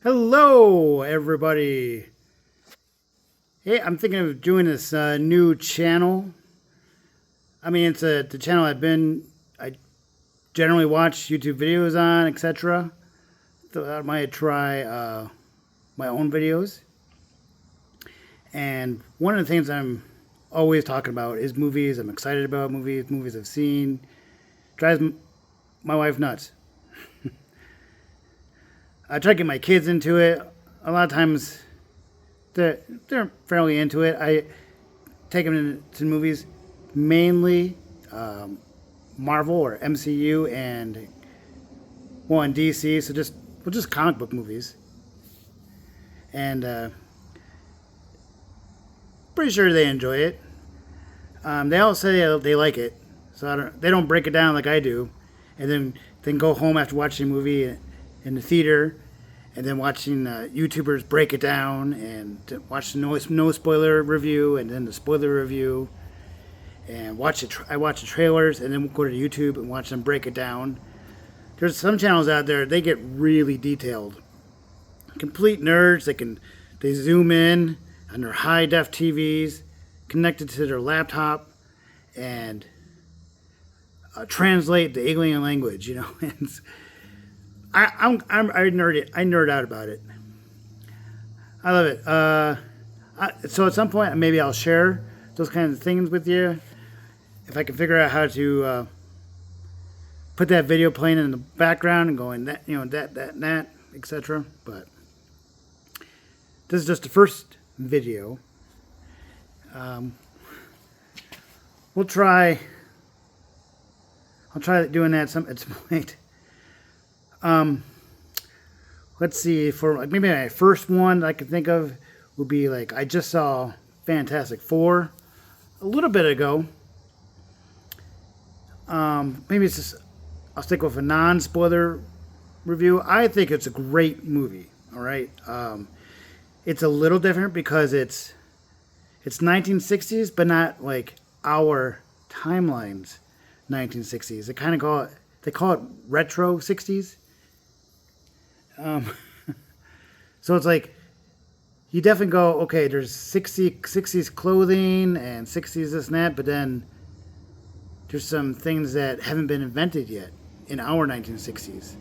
Hello, everybody. Hey, I'm thinking of doing this new channel. I mean, it's the channel I generally watch YouTube videos on, etc. Thought I might try my own videos. And one of the things I'm always talking about is movies. I'm excited about movies I've seen. Drives my wife nuts. I try to get my kids into it. A lot of times they're, they're fairly into it. I take them to movies, mainly Marvel or MCU and DC. So just comic book movies, and pretty sure they enjoy it. They all say they like it, so they don't break it down like I do, and then go home after watching a movie in the theater, and then watching YouTubers break it down and watch the no spoiler review and then the spoiler review and I watch the trailers and then go to YouTube and watch them break it down. There's some channels out there they get really detailed, complete nerds. They zoom in on their high def TVs connected to their laptop and translate the alien language. And I nerd out about it. I love it. So at some point maybe I'll share those kinds of things with you if I can figure out how to put that video playing in the background and going that etc. But this is just the first video. We'll try. I'll try doing that at some point. Let's see, for like maybe my first one that I can think of would be like I just saw Fantastic Four a little bit ago. Maybe it's just I'll stick with a non-spoiler review. I think it's a great movie. All right, it's a little different because it's 1960s, but not like our timeline's 1960s. They call it retro 60s. So it's like you definitely go, okay, there's 60s clothing and 60s this and that, but then there's some things that haven't been invented yet in our 1960s.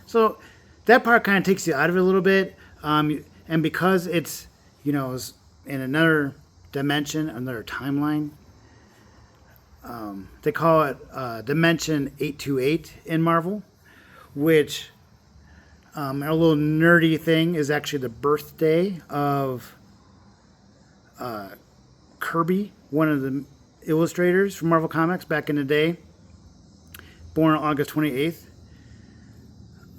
So that part kind of takes you out of it a little bit. And because it's, in another dimension, another timeline, they call it Dimension 828 in Marvel, which a little nerdy thing is actually the birthday of Kirby, one of the illustrators from Marvel Comics back in the day, born on August 28th.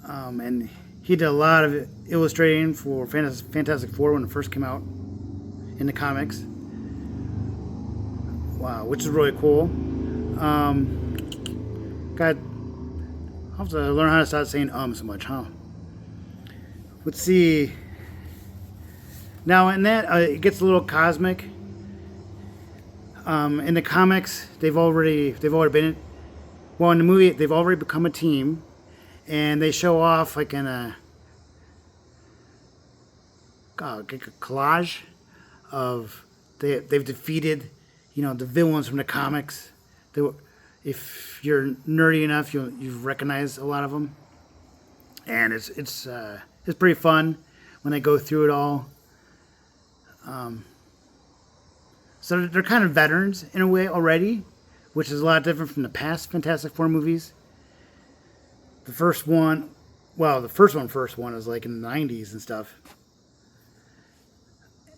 And he did a lot of illustrating for Fantastic Four when it first came out in the comics. Wow, which is really cool. God, I'll have to learn how to stop saying so much, huh? Let's see. Now in that, it gets a little cosmic. In the comics, they've already been, well, in the movie, they've already become a team, and they show off like in a collage of they've defeated, the villains from the comics. If you're nerdy enough, you recognize a lot of them, and it's pretty fun when they go through it all. So they're kind of veterans in a way already, which is a lot different from the past Fantastic Four movies. The first one is like in the 90s and stuff.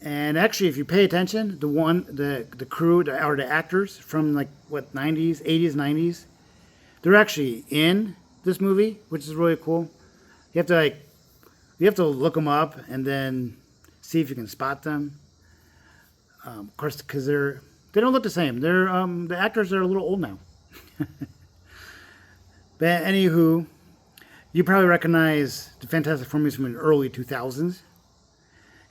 And actually, if you pay attention, the crew or the actors from like 90s, 80s, 90s, they're actually in this movie, which is really cool. You have to look them up and then see if you can spot them. Of course, because they don't look the same. The actors are a little old now. But anywho, you probably recognize the Fantastic Four movies from the early 2000s,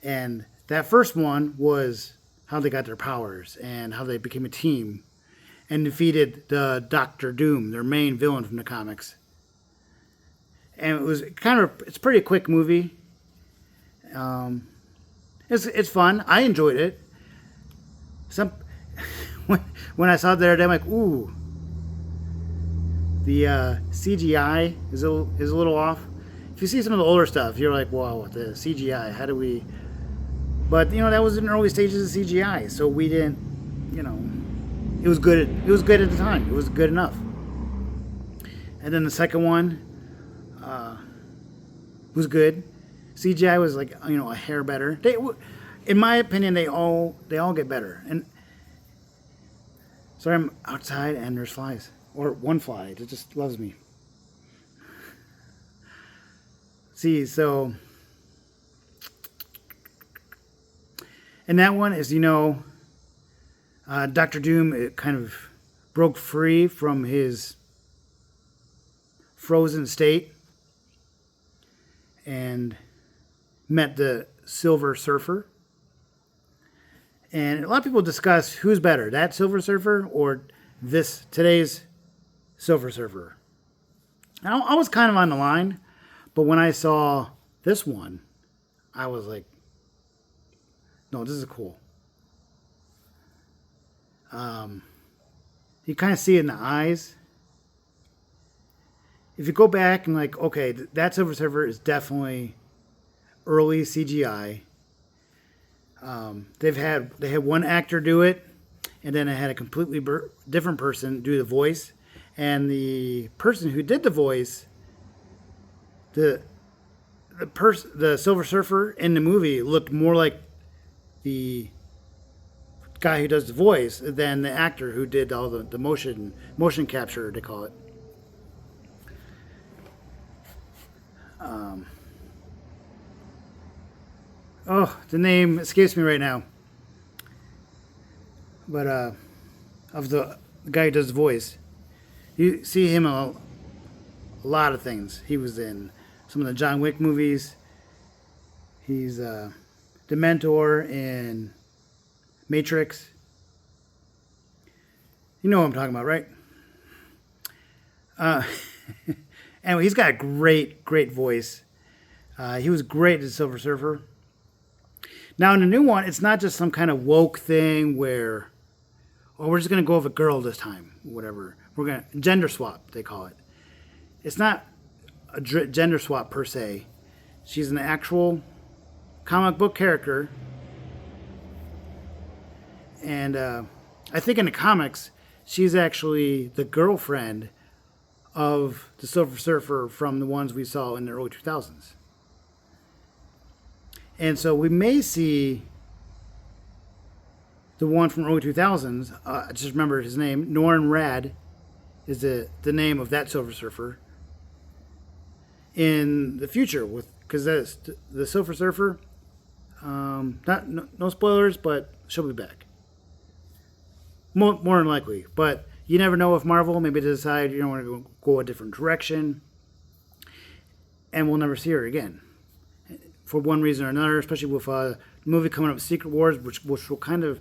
and that first one was how they got their powers and how they became a team and defeated the Doctor Doom, their main villain from the comics. and it's a pretty quick movie. Um, it's fun. I enjoyed it. Some when I saw it the other day, I'm like, ooh, the CGI is a little off. If you see some of the older stuff, you're like, wow, the CGI. How do we? But that was in early stages of CGI, so we didn't. It was good. It was good at the time. It was good enough. And then the second one was good. CGI was like a hair better. In my opinion, they all get better. And sorry, I'm outside and there's flies, or one fly that just loves me. See, so and that one is Doctor Doom. It kind of broke free from his frozen state and met the Silver Surfer. And a lot of people discuss who's better, that Silver Surfer or today's Silver Surfer. Now, I was kind of on the line, but when I saw this one, I was like, no, this is cool. You kind of see it in the eyes. If you go back and okay, that Silver Surfer is definitely early CGI. They had one actor do it, and then they had a completely different person do the voice. And the person who did the voice, the Silver Surfer in the movie looked more like the guy who does the voice than the actor who did all the motion capture, they call it. The name escapes me right now. But of the guy who does the voice, you see him in a lot of things. He was in some of the John Wick movies. He's the Mentor in Matrix. You know what I'm talking about, right? Anyway, he's got a great voice. He was great as Silver Surfer. Now, in the new one, it's not just some kind of woke thing where, we're just going to go with a girl this time, whatever. We're going to gender swap, they call it. It's not a gender swap per se. She's an actual comic book character. And I think in the comics, she's actually the girlfriend of the Silver Surfer from the ones we saw in the early 2000s. And so we may see the one from early 2000s. I just remember his name. Norrin Radd is the name of that Silver Surfer in the future, because the Silver Surfer. No spoilers, but she'll be back. More than likely, but you never know if Marvel maybe decide you don't want to go a different direction, and we'll never see her again for one reason or another. Especially with the movie coming up, Secret Wars, which will kind of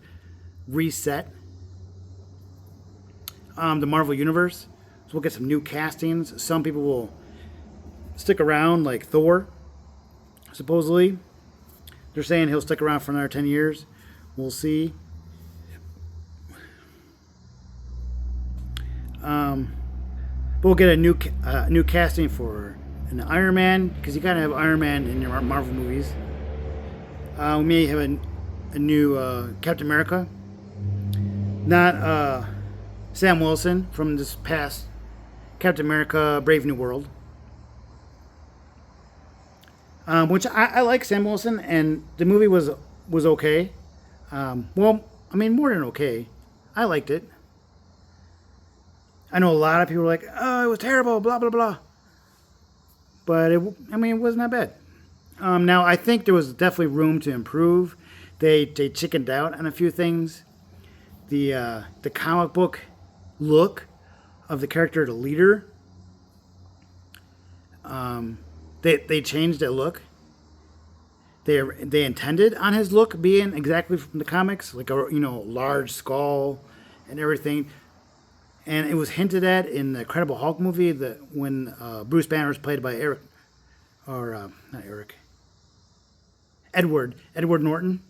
reset the Marvel universe. So we'll get some new castings. Some people will stick around, like Thor. Supposedly, they're saying he'll stick around for another 10 years. We'll see. But we'll get a new casting for an Iron Man, because you gotta have Iron Man in your Marvel movies. We may have a new Captain America. Not Sam Wilson from this past Captain America: Brave New World. Which I like Sam Wilson, and the movie was okay. Well, I mean, more than okay. I liked it. I know a lot of people are like, oh, it was terrible, blah, blah, blah. But, it wasn't that bad. Now, I think there was definitely room to improve. They chickened out on a few things. The comic book look of the character, the leader, they changed that look. They intended on his look being exactly from the comics, like a large skull and everything. And it was hinted at in the Incredible Hulk movie that when Bruce Banner was played by Eric, or not Eric, Edward Norton.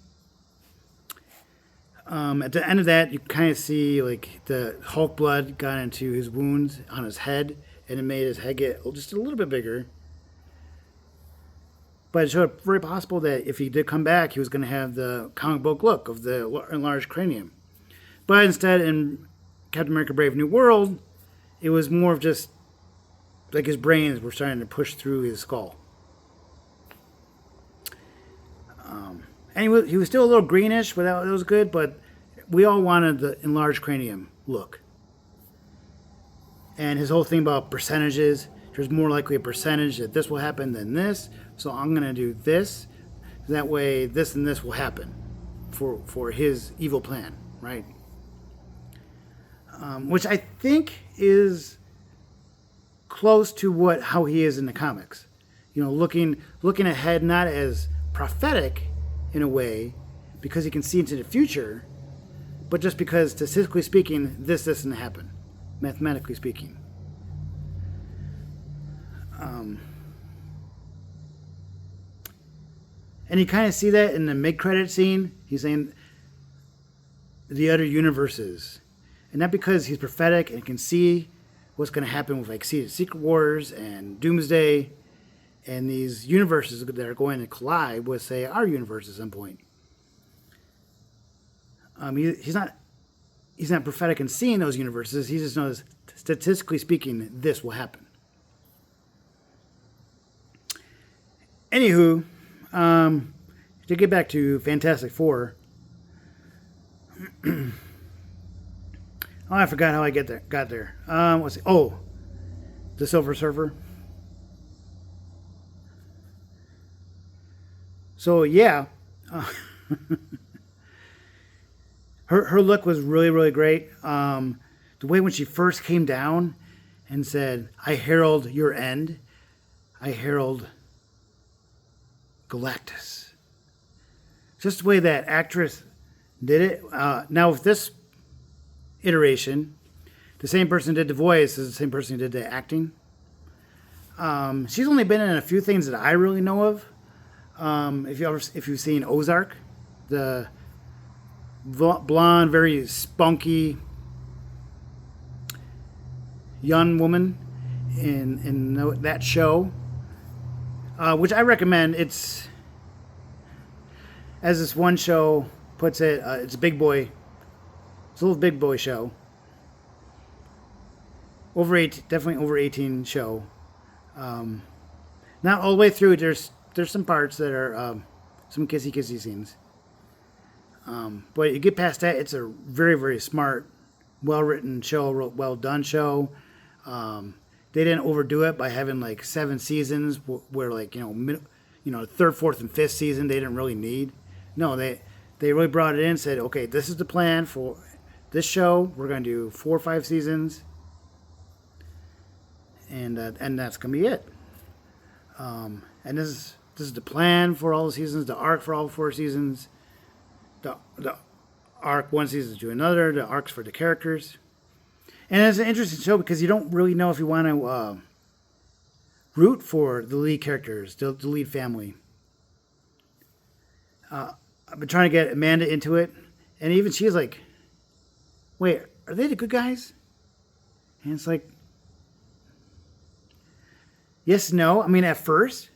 At the end of that, you kind of see like the Hulk blood got into his wounds on his head, and it made his head get just a little bit bigger. But it showed very possible that if he did come back, he was going to have the comic book look of the enlarged cranium. But instead, in Captain America: Brave New World, it was more of just like his brains were starting to push through his skull. And he was still a little greenish, but that was good. But we all wanted the enlarged cranium look. And his whole thing about percentages, there's more likely a percentage that this will happen than this. So I'm going to do this. That way this and this will happen for his evil plan, right? Which I think is close to how he is in the comics. You know, looking ahead, not as prophetic in a way, because he can see into the future, but just because statistically speaking, this doesn't happen, mathematically speaking. And you kind of see that in the mid-credit scene. He's saying the other universes. And not because he's prophetic and can see what's going to happen with like Secret Wars and Doomsday and these universes that are going to collide with, say, our universe at some point. He's not prophetic in seeing those universes. He just knows, statistically speaking, this will happen. Anywho, to get back to Fantastic Four. Oh, I forgot how I got there. Let's see. Oh, the Silver Surfer. So yeah, her look was really, really great. The way when she first came down and said, "I herald your end. I herald Galactus." Just the way that actress did it. Now with this iteration, the same person did the voice is the same person who did the acting. She's only been in a few things that I really know of. If you've seen Ozark, the blonde, very spunky young woman in that show, which I recommend. It's, as this one show puts it, it's a big boy. It's a little big boy show. Definitely over 18 show. Not all the way through. There's some parts that are some kissy scenes. But you get past that, it's a very, very smart, well-written show, well-done show. They didn't overdo it by having like 7 seasons where like, third, fourth, and fifth season they didn't really need. No, they really brought it in and said, okay, this is the plan for this show. We're going to do 4 or 5 seasons. And that's going to be it. And this is the plan for all the seasons, the arc for all 4 seasons, the arc one season to another, the arcs for the characters. And it's an interesting show because you don't really know if you want to root for the lead characters, the lead family. I've been trying to get Amanda into it, and even she's like, wait, are they the good guys? And it's like, yes, no. I mean, at first,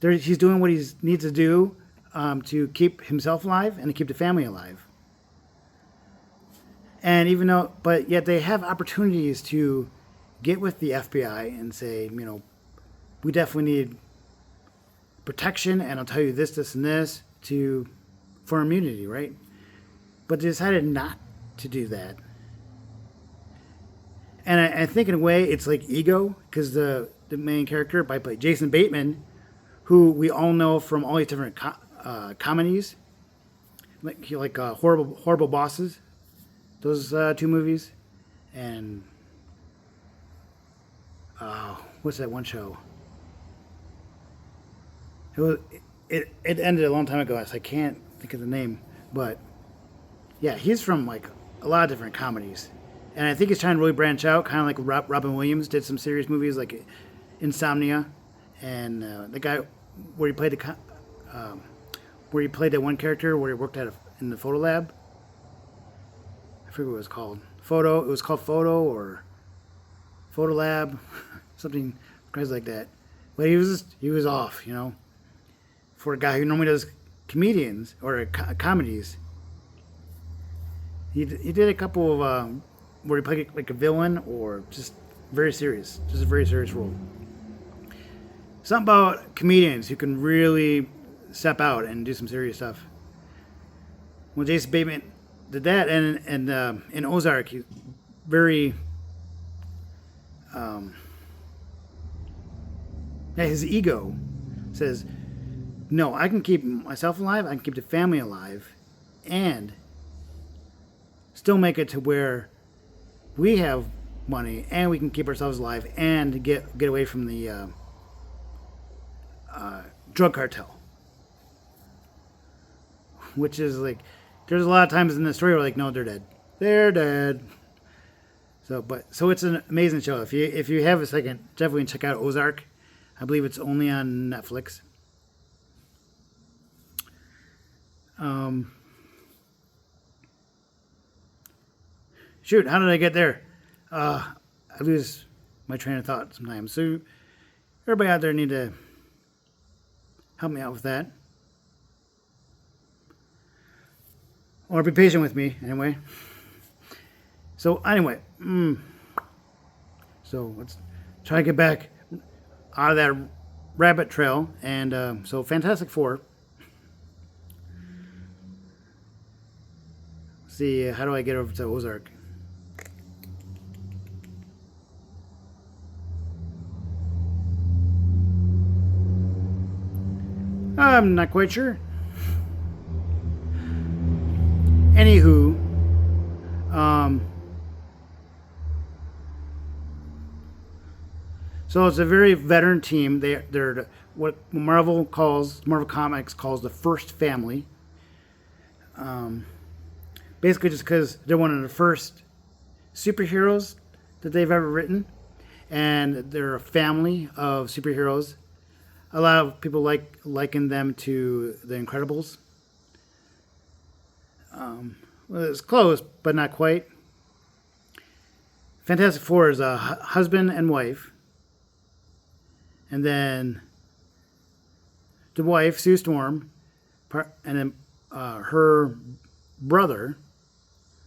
he's doing what he needs to do to keep himself alive and to keep the family alive. And but yet they have opportunities to get with the FBI and say, we definitely need protection, and I'll tell you this, this, and this for immunity, right? But they decided not to do that. And I think in a way it's like ego, because the main character, by Jason Bateman, who we all know from all these different comedies, like Horrible Bosses, those 2 movies, and what's that one show? It ended a long time ago, so I can't think of the name, but yeah, he's from like a lot of different comedies, and I think he's trying to really branch out, kind of like Robin Williams did some serious movies like Insomnia, and the guy where he played that one character where he worked in the photo lab. I forget what it was called. It was called Photo or Photo Lab, something crazy like that. But he was off, for a guy who normally does comedians or comedies. He did a couple of where he played like a villain or just a very serious role. Something about comedians who can really step out and do some serious stuff. Well, Jason Bateman did that, and in Ozark, he's very his ego says, no, I can keep myself alive, I can keep the family alive, and still make it to where we have money and we can keep ourselves alive and get away from the drug cartel. Which is like, there's a lot of times in the story where like, no, they're dead. They're dead. So it's an amazing show. If you have a second, definitely check out Ozark. I believe it's only on Netflix. Shoot, how did I get there? I lose my train of thought sometimes. So everybody out there need to help me out with that. Or be patient with me, anyway. So, anyway. So, let's try to get back out of that rabbit trail. And so, Fantastic Four. Let's see, how do I get over to Ozark? I'm not quite sure. Anywho, so it's a very veteran team. They're what Marvel Comics calls the first family. Basically, just because they're one of the first superheroes that they've ever written, and they're a family of superheroes. A lot of people liken them to the Incredibles. Well, it's close, but not quite. Fantastic Four is a husband and wife. And then the wife, Sue Storm, and then her brother,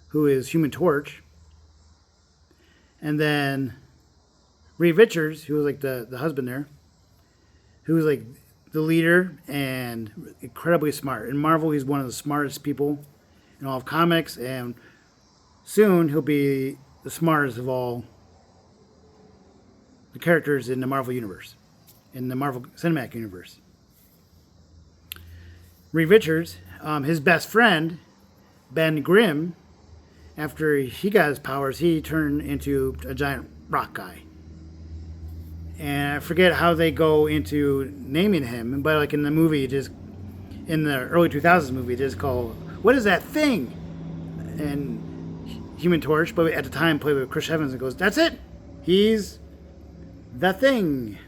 who is Human Torch. And then Reed Richards, who was like the husband there, who was like the leader and incredibly smart. In Marvel, he's one of the smartest people in all of comics, and soon he'll be the smartest of all the characters in the Marvel universe, in the Marvel Cinematic Universe. Reed Richards, his best friend, Ben Grimm, after he got his powers, he turned into a giant rock guy. And I forget how they go into naming him, but like in the movie, in the early 2000s movie, just called, what is that thing? And Human Torch, but at the time played with Chris Evans, and goes, that's it. He's the thing.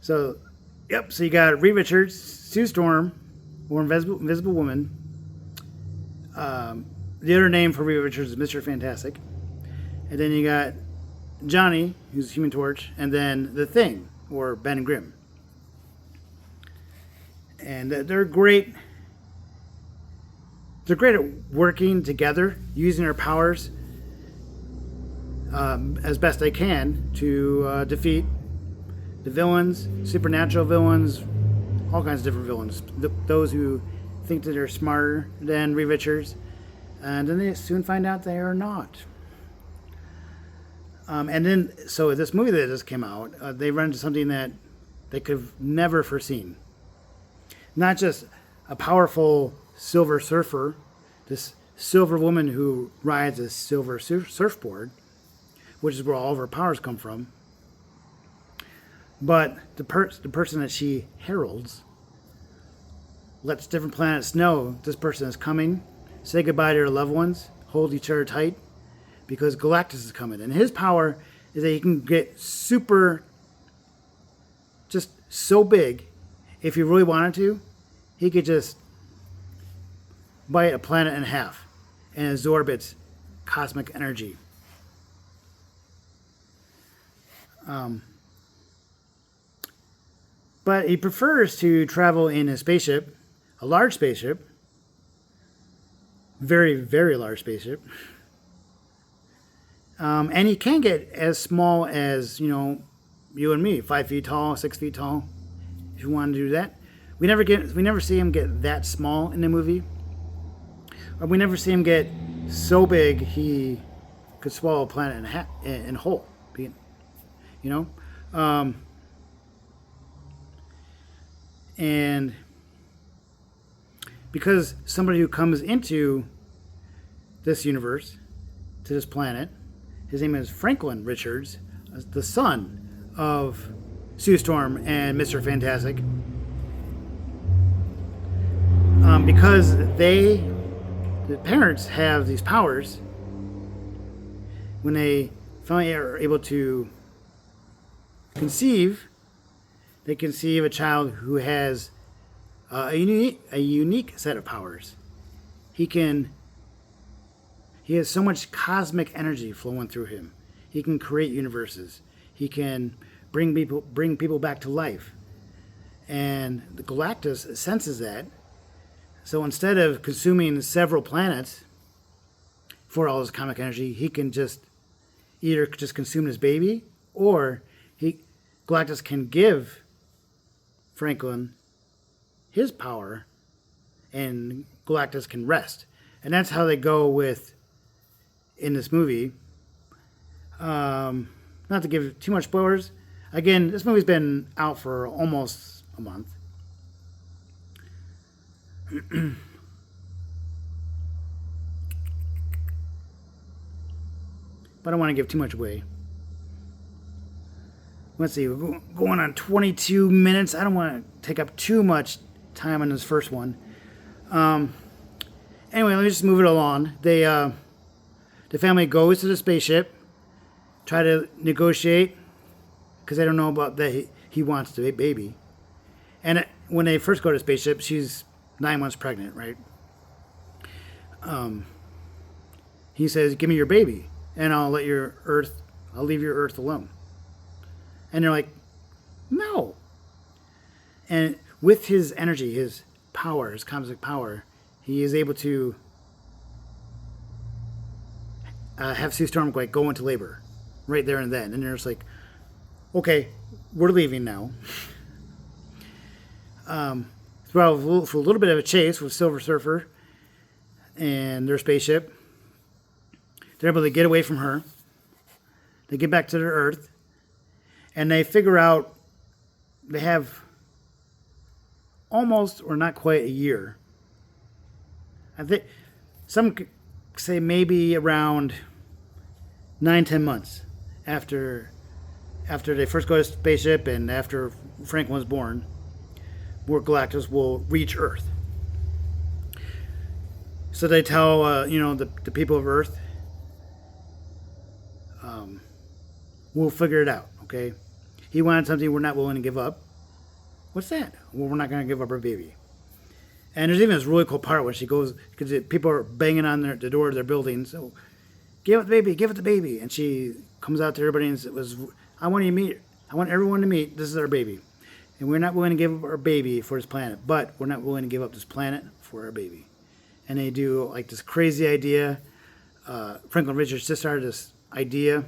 So you got Reed Richards, Sue Storm, or Invisible Woman. The other name for Reed Richards is Mr. Fantastic. And then you got Johnny, who's Human Torch, and then the Thing, or Ben Grimm. And they're great. They're great at working together, using their powers as best they can to defeat the villains, supernatural villains, all kinds of different villains. Those who think that they're smarter than Reed Richards, and then they soon find out they are not. And then, so this movie that just came out, they run into something that they could have never foreseen. Not just a powerful silver surfer, this silver woman who rides a silver surfboard, which is where all of her powers come from, but the person that she heralds lets different planets know this person is coming, say goodbye to their loved ones, hold each other tight because Galactus is coming. And his power is that he can get super, just so big, if he really wanted to, he could just bite a planet in half and absorb its cosmic energy. But he prefers to travel in a spaceship, a large spaceship, very, very large spaceship. And he can get as small as, you and me, 5 feet tall, 6 feet tall, if you want to do that. We never see him get that small in the movie. Or we never see him get so big he could swallow a planet in whole. And because somebody who comes into this universe, to this planet, his name is Franklin Richards, the son of Sue Storm and Mr. Fantastic. Because the parents have these powers, when they finally are able to conceive, they conceive a child who has a unique set of powers. He has so much cosmic energy flowing through him. He can create universes. He can bring people back to life. And the Galactus senses that. So instead of consuming several planets for all his cosmic energy, he can either consume his baby, or Galactus can give Franklin his power, and Galactus can rest. And that's how they go in this movie. Not to give too much spoilers. Again, this movie's been out for almost a month. But I don't want to give too much away. Let's see, we're going on 22 minutes. I don't want to take up too much time on this first one. Anyway, let me just move it along. The family goes to the spaceship, try to negotiate, because they don't know about that he wants the baby. And when they first go to the spaceship, she's 9 months pregnant, right? He says, "Give me your baby, and I'll leave your Earth alone." And they're like, "No." And with his energy, his power, his cosmic power, he is able to have Sue Storm go into labor right there and then. And they're just like, "Okay, we're leaving now." For a little bit of a chase with Silver Surfer and their spaceship. They're able to get away from her. They get back to their Earth. And they figure out they have almost, or not quite, a year. I think some say maybe around 9-10 months after they first go to spaceship and after Franklin was born, where Galactus will reach Earth. So they tell the people of Earth, we'll figure it out, okay? He wanted something we're not willing to give up. What's that? Well, we're not going to give up our baby. And there's even this really cool part when she goes, because people are banging on the door of their building. So, give it the baby, give it the baby. And she comes out to everybody and says, I want everyone to meet, this is our baby. And we're not willing to give up our baby for this planet, but we're not willing to give up this planet for our baby. And they do like this crazy idea. Franklin Richards just started this idea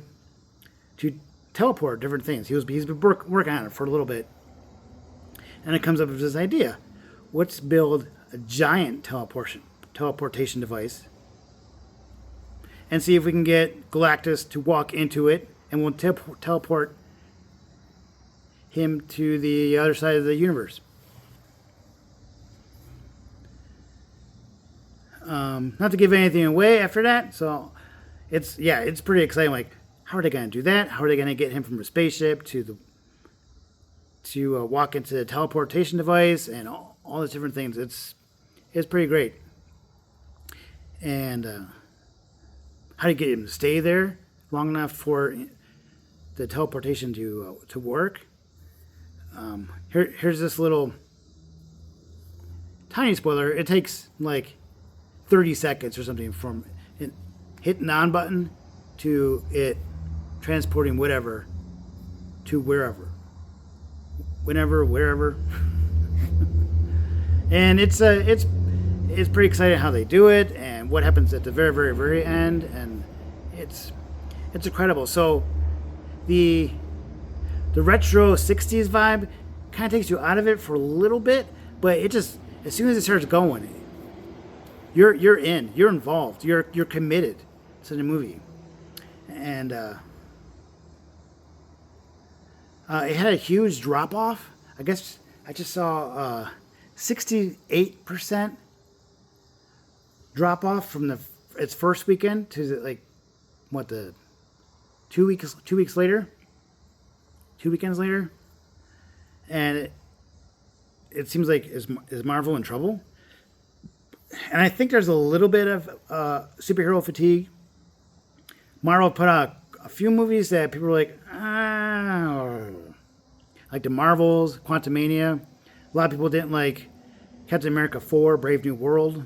to teleport different things. He's been working on it for a little bit. And it comes up with this idea. Let's build a giant teleportation device and see if we can get Galactus to walk into it, and we'll teleport him to the other side of the universe. Not to give anything away after that, so it's pretty exciting. Like, how are they going to do that? How are they going to get him from the spaceship to walk into the teleportation device and all these different things? It's pretty great. And how do you get him to stay there long enough for the teleportation to work. Here's this little tiny spoiler. It takes like 30 seconds or something from it hitting the on button to it transporting whatever to wherever, whenever, wherever. And it's pretty exciting how they do it and what happens at the very, very, very end, and it's incredible. So the retro 60s vibe kind of takes you out of it for a little bit, but it just, as soon as it starts going, you're in, you're involved, you're committed to the movie. And it had a huge drop off. I guess I just saw 68% drop off from its first weekend to like what, the 2 weeks later, 2 weekends later, and it seems like is Marvel in trouble? And I think there's a little bit of superhero fatigue. Marvel put out a few movies that people were like, like the Marvels, Quantumania. A lot of people didn't like Captain America 4, Brave New World,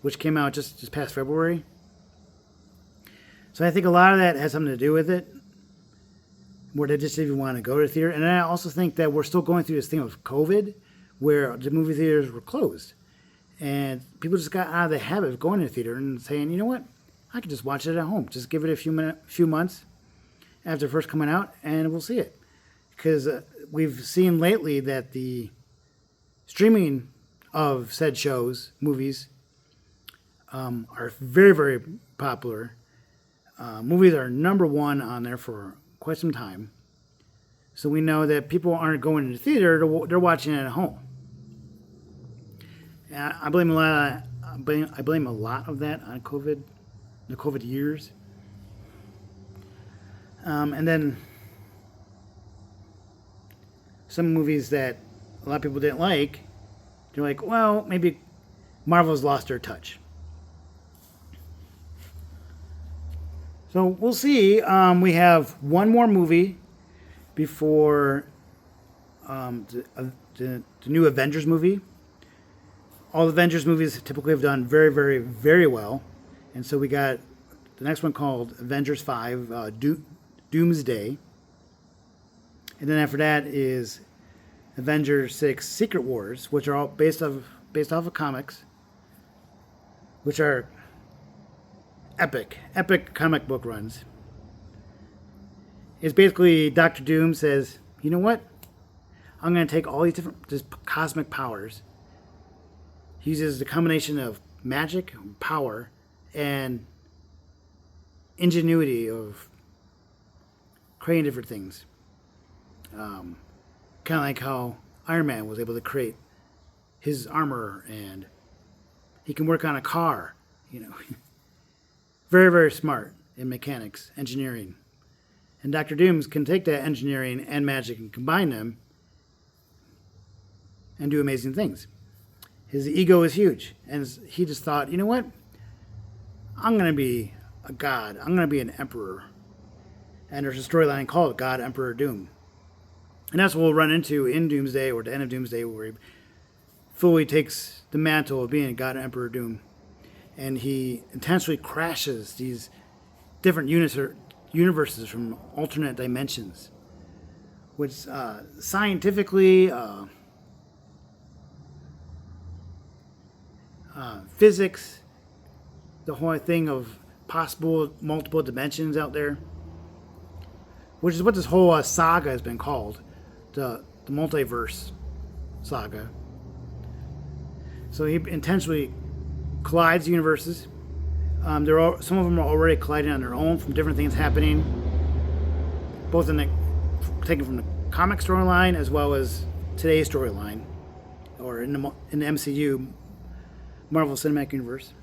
which came out just past February. So I think a lot of that has something to do with it, where they just didn't want to go to the theater. And I also think that we're still going through this thing of COVID, where the movie theaters were closed. And people just got out of the habit of going to the theater and saying, you know what, I can just watch it at home. Just give it a few months after first coming out, and we'll see it. Because we've seen lately that the streaming of said shows, movies, are very, very popular. Movies are number one on there for quite some time. So we know that people aren't going to the theater, they're watching it at home. And I blame a lot of that on COVID, the COVID years. And then some movies that a lot of people didn't like, they're like, well, maybe Marvel's lost their touch. So we'll see. We have one more movie before the new Avengers movie. All the Avengers movies typically have done very, very, very well. And so we got the next one called Avengers 5, Doomsday. And then after that is Avengers 6, Secret Wars, which are all based off of comics, which are epic comic book runs. It's basically Doctor Doom says, you know what? I'm going to take all these different just cosmic powers. He uses the combination of magic, power, and ingenuity of creating different things. Kind of like how Iron Man was able to create his armor, and he can work on a car, you know. Very, very smart in mechanics, engineering. And Dr. Dooms can take that engineering and magic and combine them and do amazing things. His ego is huge, and he just thought, you know what? I'm going to be a god. I'm going to be an emperor. And there's a storyline called God, Emperor, Doom. And that's what we'll run into in Doomsday, or the end of Doomsday, where he fully takes the mantle of being God, Emperor, Doom. And he intentionally crashes these different universes from alternate dimensions, which scientifically, physics, the whole thing of possible multiple dimensions out there, which is what this whole saga has been called, the multiverse saga. So he intentionally collides universes. Some of them are already colliding on their own from different things happening, both taken from the comic storyline as well as today's storyline, or in the MCU, Marvel Cinematic Universe.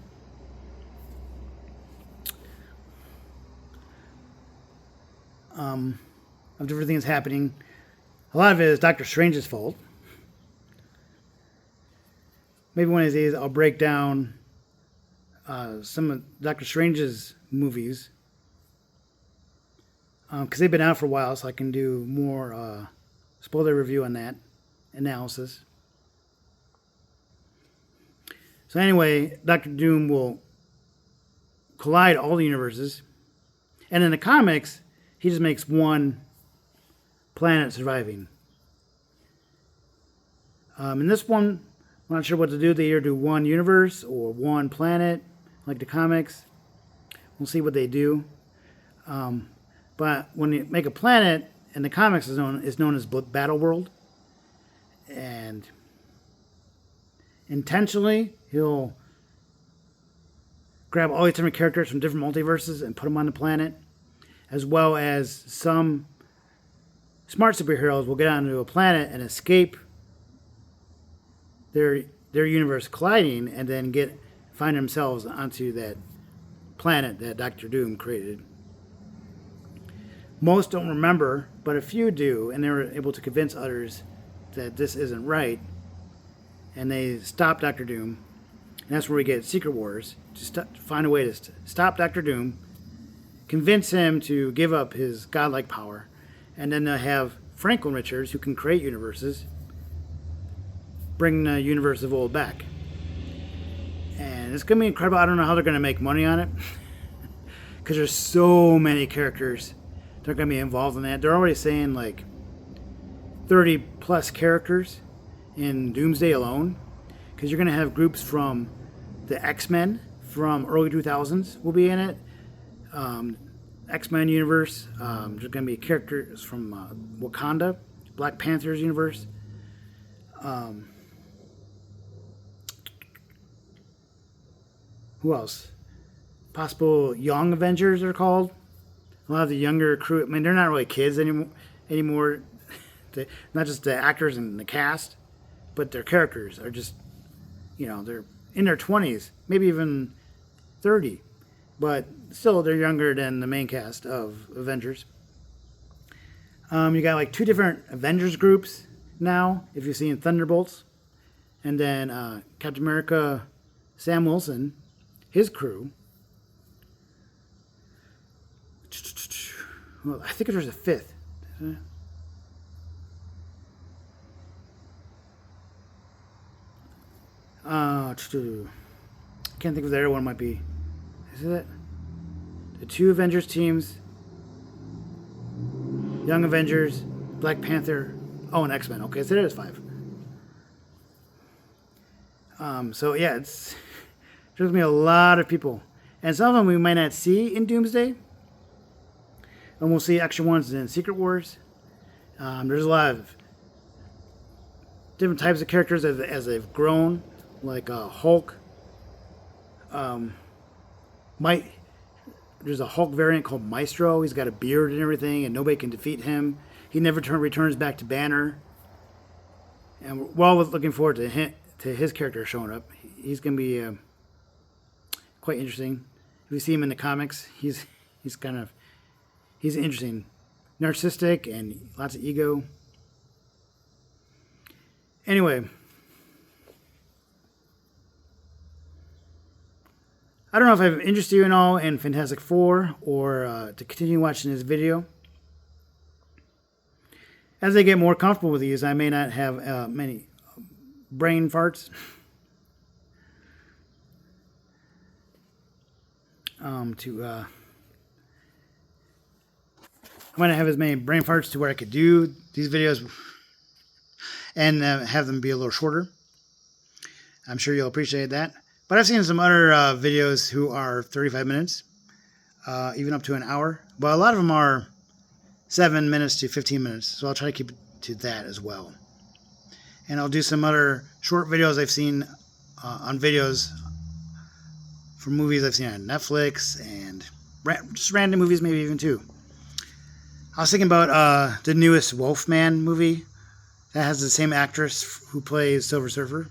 Of different things happening. A lot of it is Doctor Strange's fault. Maybe one of these days I'll break down some of Doctor Strange's movies because they've been out for a while, so I can do more spoiler review on that analysis. So anyway, Doctor Doom will collide all the universes, and in the comics, he just makes one planet surviving. In this one, I'm not sure what to do. They either do one universe or one planet, like the comics. We'll see what they do. But when you make a planet, in the comics is known as Battle World, and intentionally he'll grab all these different characters from different multiverses and put them on the planet, as well as some smart superheroes will get onto a planet and escape their universe colliding, and then find themselves onto that planet that Doctor Doom created. Most don't remember, but a few do, and they were able to convince others that this isn't right, and they stop Doctor Doom. And that's where we get Secret Wars, to find a way to stop Doctor Doom, convince him to give up his godlike power, and then they'll have Franklin Richards, who can create universes, bring the universe of old back. And it's going to be incredible. I don't know how they're going to make money on it, because there's so many characters that are going to be involved in that. They're already saying like 30 plus characters in Doomsday alone, because you're going to have groups from the X-Men from early 2000s will be in it. X-Men universe. There's going to be characters from Wakanda, Black Panther's universe. Who else? Possible Young Avengers, they're called. A lot of the younger crew. I mean, they're not really kids anymore. Not just the actors and the cast, but their characters are just, they're in their 20s, maybe even 30. But still, they're younger than the main cast of Avengers. You got like two different Avengers groups now, if you've seen Thunderbolts. And then Captain America, Sam Wilson, his crew. Well, I think there's a fifth. Can't think of the other one might be. Is it? The two Avengers teams. Young Avengers, Black Panther, and X-Men. Okay, so there's 5. So yeah, there's gonna be a lot of people, and some of them we might not see in Doomsday, and we'll see extra ones in Secret Wars. There's a lot of different types of characters as they've grown, like Hulk. There's a Hulk variant called Maestro. He's got a beard and everything, and nobody can defeat him. He never returns back to Banner. And we're all looking forward to his character showing up. He's going to be quite interesting. If you see him in the comics, he's interesting. Narcissistic and lots of ego. Anyway, I don't know if I've interested you in all in Fantastic Four or to continue watching this video. As I get more comfortable with these, I may not have many brain farts. I might not have as many brain farts to where I could do these videos and have them be a little shorter. I'm sure you'll appreciate that. But I've seen some other videos who are 35 minutes, even up to an hour. But a lot of them are 7 minutes to 15 minutes. So I'll try to keep it to that as well. And I'll do some other short videos I've seen on videos from movies I've seen on Netflix and just random movies, maybe even 2. I was thinking about the newest Wolfman movie that has the same actress who plays Silver Surfer.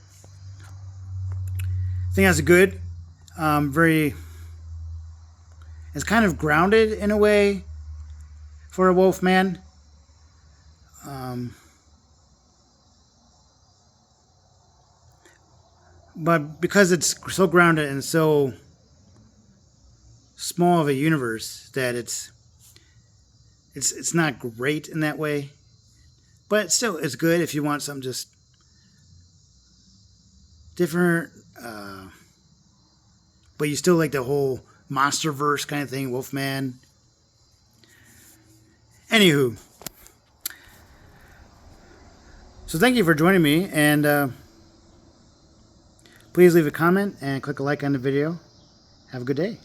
I think that's good. It's kind of grounded in a way for a Wolfman. But because it's so grounded and so small of a universe that it's not great in that way, but still it's good if you want something just different. But you still like the whole MonsterVerse kind of thing, Wolfman. Anywho, so thank you for joining me, and please leave a comment and click a like on the video. Have a good day.